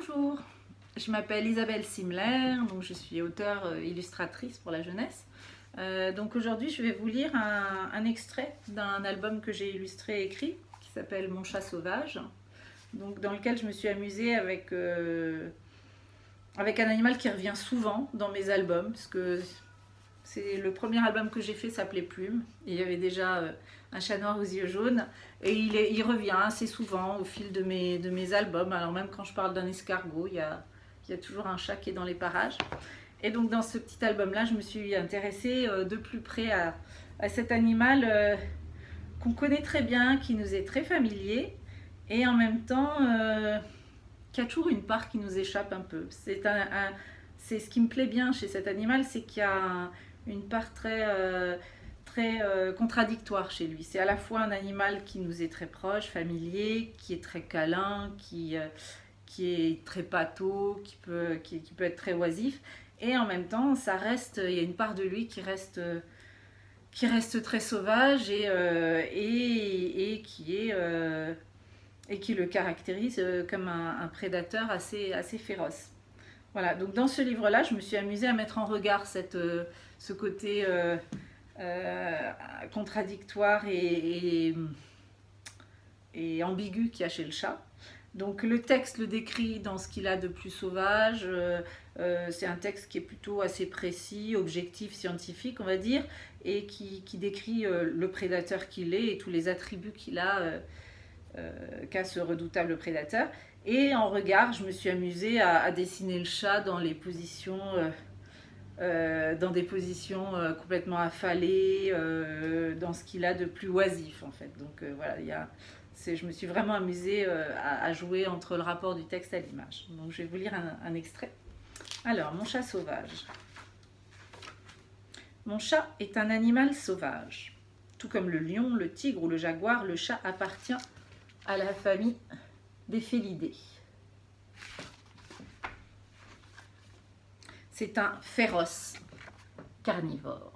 Bonjour, je m'appelle Isabelle Simler, donc je suis auteure illustratrice pour la jeunesse. Donc aujourd'hui je vais vous lire un extrait d'un album que j'ai illustré et écrit qui s'appelle Mon chat sauvage, donc dans lequel je me suis amusée avec un animal qui revient souvent dans mes albums, parce que c'est le premier album que j'ai fait s'appelait Plume. Il y avait déjà un chat noir aux yeux jaunes et il revient assez souvent au fil de mes albums. Alors même quand je parle d'un escargot, il y a toujours un chat qui est dans les parages. Et donc dans ce petit album-là, je me suis intéressée de plus près à cet animal qu'on connaît très bien, qui nous est très familier et en même temps qui a toujours une part qui nous échappe un peu. C'est ce qui me plaît bien chez cet animal, c'est qu'il y a une part très contradictoire chez lui. C'est à la fois un animal qui nous est très proche, familier, qui est très câlin, qui est très pâteau, qui peut être très oisif, et en même temps, il y a une part de lui qui reste très sauvage et qui le caractérise comme un prédateur assez féroce. Voilà, donc dans ce livre-là, je me suis amusée à mettre en regard ce côté contradictoire et ambigu qu'il y a chez le chat. Donc le texte le décrit dans ce qu'il a de plus sauvage. C'est un texte qui est plutôt assez précis, objectif, scientifique, on va dire, et qui décrit le prédateur qu'il est et tous les attributs qu'a ce redoutable prédateur. Et en regard, je me suis amusée à dessiner le chat dans des positions complètement affalées, dans ce qu'il a de plus oisif en fait. Donc voilà, je me suis vraiment amusée à jouer entre le rapport du texte à l'image. Donc je vais vous lire un extrait. Alors, mon chat sauvage. Mon chat est un animal sauvage. Tout comme le lion, le tigre ou le jaguar, le chat appartient à la famille des félidés. C'est un féroce carnivore.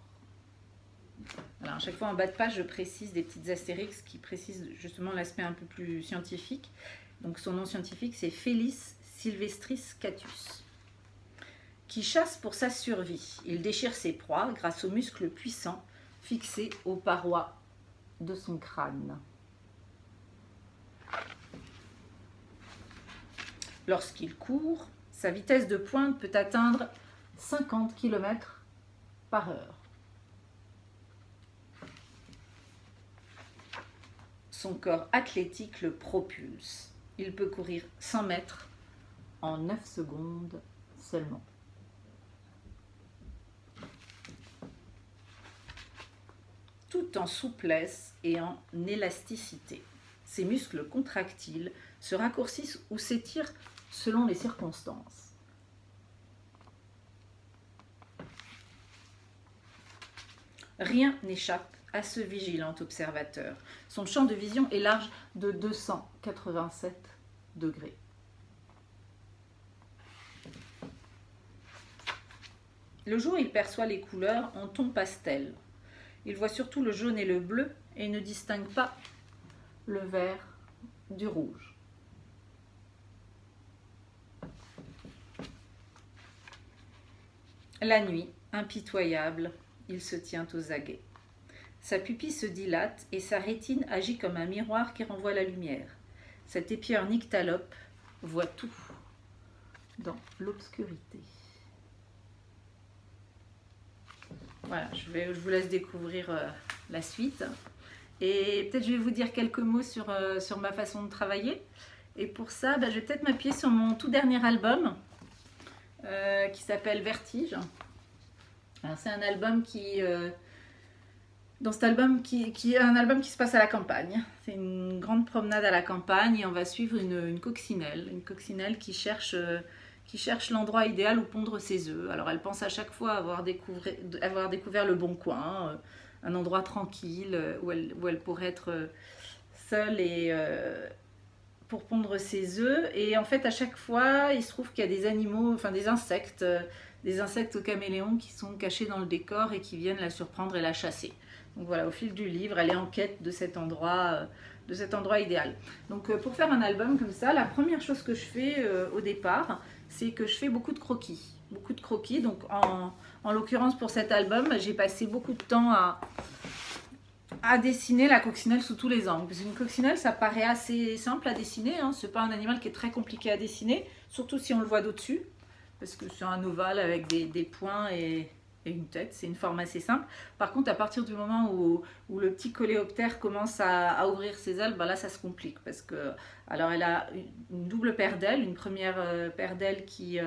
Alors à chaque fois en bas de page, je précise des petites astérix qui précisent justement l'aspect un peu plus scientifique. Donc son nom scientifique, c'est Felis sylvestris catus, qui chasse pour sa survie. Il déchire ses proies grâce aux muscles puissants fixés aux parois de son crâne. Lorsqu'il court, sa vitesse de pointe peut atteindre 50 km/h. Son corps athlétique le propulse. Il peut courir 100 mètres en 9 secondes seulement. Tout en souplesse et en élasticité. Ses muscles contractiles se raccourcissent ou s'étirent selon les circonstances. Rien n'échappe à ce vigilant observateur. Son champ de vision est large de 287 degrés. Le jour, il perçoit les couleurs en tons pastel. Il voit surtout le jaune et le bleu et ne distingue pas le vert du rouge. La nuit, impitoyable, il se tient aux aguets. Sa pupille se dilate et sa rétine agit comme un miroir qui renvoie la lumière. Cet épieur nyctalope voit tout dans l'obscurité. Voilà, je vous laisse découvrir la suite. Et peut-être je vais vous dire quelques mots sur ma façon de travailler. Et pour ça, je vais peut-être m'appuyer sur mon tout dernier album qui s'appelle Vertige. C'est un album dans cet album qui est un album qui se passe à la campagne. C'est une grande promenade à la campagne et on va suivre une coccinelle qui cherche l'endroit idéal où pondre ses œufs. Alors elle pense à chaque fois avoir découvert le bon coin, un endroit tranquille où elle pourrait être seule et pour pondre ses œufs. Et en fait, à chaque fois, il se trouve qu'il y a des animaux, enfin des insectes caméléons qui sont cachés dans le décor et qui viennent la surprendre et la chasser. Donc voilà, au fil du livre, elle est en quête de cet endroit idéal. Donc pour faire un album comme ça, la première chose que je fais au départ, c'est que je fais beaucoup de croquis. Beaucoup de croquis. Donc en l'occurrence pour cet album, j'ai passé beaucoup de temps à dessiner la coccinelle sous tous les angles. Parce qu'une coccinelle, ça paraît assez simple à dessiner. Hein. Ce n'est pas un animal qui est très compliqué à dessiner, surtout si on le voit d'au-dessus. Parce que c'est un ovale avec des points et une tête, c'est une forme assez simple. Par contre, à partir du moment où le petit coléoptère commence à ouvrir ses ailes, ben là ça se complique. Parce que, alors elle a une double paire d'ailes, une première paire d'ailes qui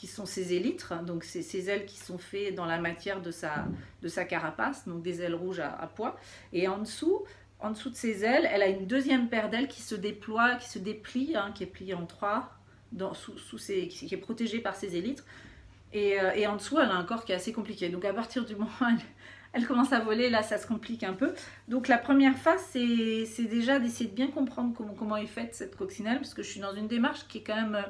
sont ses élytres, donc c'est ses ailes qui sont faites dans la matière de sa carapace, donc des ailes rouges à pois. Et en dessous de ses ailes, elle a une deuxième paire d'ailes qui se déploie, qui se déplie, hein, qui est pliée en trois, qui est protégée par ses élytres. Et en dessous, elle a un corps qui est assez compliqué. Donc à partir du moment où elle commence à voler, là, ça se complique un peu. Donc la première phase, c'est déjà d'essayer de bien comprendre comment est faite cette coccinelle, parce que je suis dans une démarche qui est quand même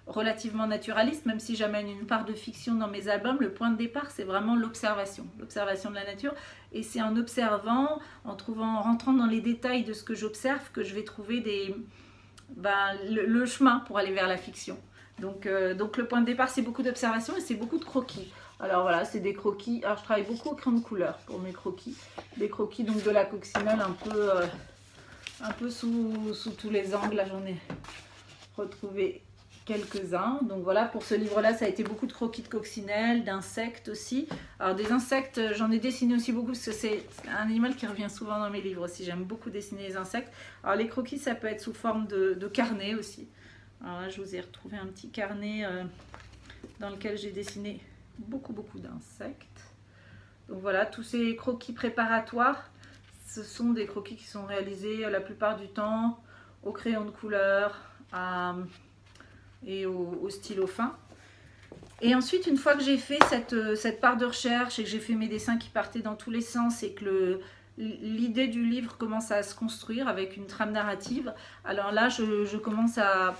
relativement naturaliste, même si j'amène une part de fiction dans mes albums. Le point de départ, c'est vraiment l'observation de la nature. Et c'est en observant, en rentrant dans les détails de ce que j'observe, que je vais trouver le chemin pour aller vers la fiction. Donc le point de départ, c'est beaucoup d'observation et c'est beaucoup de croquis. Alors voilà, c'est des croquis. Alors je travaille beaucoup au crayon de couleur pour mes croquis. Des croquis donc de la coccinelle un peu sous tous les angles. Là, j'en ai retrouvé quelques-uns. Donc voilà, pour ce livre-là, ça a été beaucoup de croquis de coccinelle, d'insectes aussi. Alors des insectes, j'en ai dessiné aussi beaucoup parce que c'est un animal qui revient souvent dans mes livres aussi. J'aime beaucoup dessiner les insectes. Alors les croquis, ça peut être sous forme de carnet aussi. Alors là, je vous ai retrouvé un petit carnet dans lequel j'ai dessiné beaucoup d'insectes. Donc voilà, tous ces croquis préparatoires, ce sont des croquis qui sont réalisés la plupart du temps au crayon de couleur et au stylo fin. Et ensuite, une fois que j'ai fait cette part de recherche et que j'ai fait mes dessins qui partaient dans tous les sens et que l'idée du livre commence à se construire avec une trame narrative, alors là, je commence à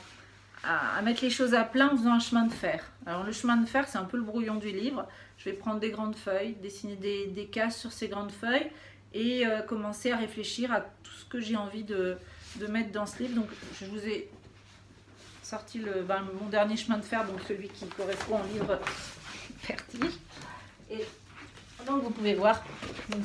mettre les choses à plat en faisant un chemin de fer. Alors le chemin de fer, c'est un peu le brouillon du livre. Je vais prendre des grandes feuilles, dessiner des cases sur ces grandes feuilles et commencer à réfléchir à tout ce que j'ai envie de mettre dans ce livre. Donc je vous ai sorti mon dernier chemin de fer, donc celui qui correspond au livre Vertige. Et donc vous pouvez voir, donc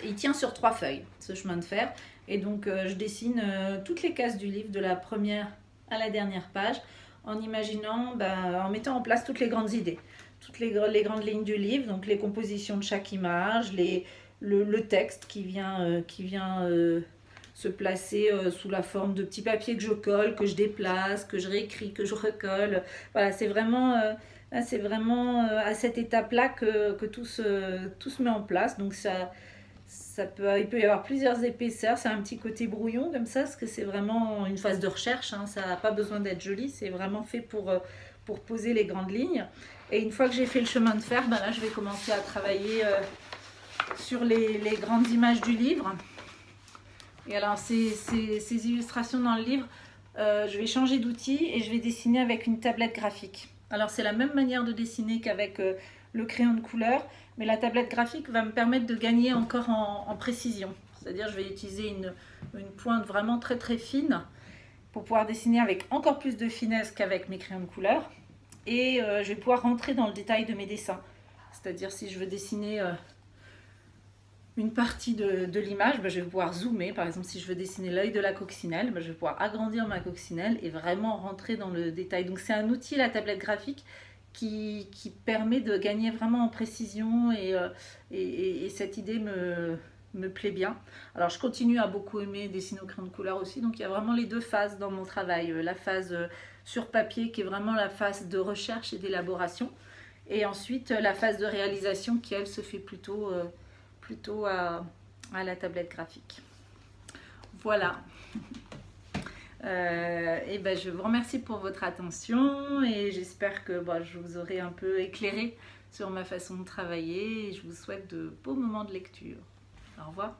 il tient sur 3 feuilles, ce chemin de fer. Et donc je dessine toutes les cases du livre de la première à la dernière page en imaginant, en mettant en place toutes les grandes idées, toutes les grandes lignes du livre, donc les compositions de chaque image, le texte qui vient se placer sous la forme de petits papiers que je colle, que je déplace, que je réécris, que je recolle. Voilà, c'est vraiment à cette étape-là que tout se met en place. Donc il peut y avoir plusieurs épaisseurs, c'est un petit côté brouillon comme ça, parce que c'est vraiment une phase de recherche, hein, ça n'a pas besoin d'être joli, c'est vraiment fait pour poser les grandes lignes. Et une fois que j'ai fait le chemin de fer, là je vais commencer à travailler sur les grandes images du livre. Et alors ces illustrations dans le livre, je vais changer d'outil et je vais dessiner avec une tablette graphique. Alors c'est la même manière de dessiner qu'avec le crayon de couleur, mais la tablette graphique va me permettre de gagner encore en précision. C'est-à-dire je vais utiliser une pointe vraiment très très fine pour pouvoir dessiner avec encore plus de finesse qu'avec mes crayons de couleur. Et je vais pouvoir rentrer dans le détail de mes dessins. C'est-à-dire si je veux dessiner une partie de l'image, je vais pouvoir zoomer. Par exemple, si je veux dessiner l'œil de la coccinelle, je vais pouvoir agrandir ma coccinelle et vraiment rentrer dans le détail. Donc c'est un outil, la tablette graphique, qui permet de gagner vraiment en précision et cette idée me plaît bien. Alors je continue à beaucoup aimer dessiner au crayon de couleur aussi, donc il y a vraiment les deux phases dans mon travail. La phase sur papier qui est vraiment la phase de recherche et d'élaboration, et ensuite la phase de réalisation qui elle se fait plutôt à la tablette graphique. Voilà. Je vous remercie pour votre attention et j'espère que je vous aurai un peu éclairé sur ma façon de travailler et je vous souhaite de beaux moments de lecture. Au revoir.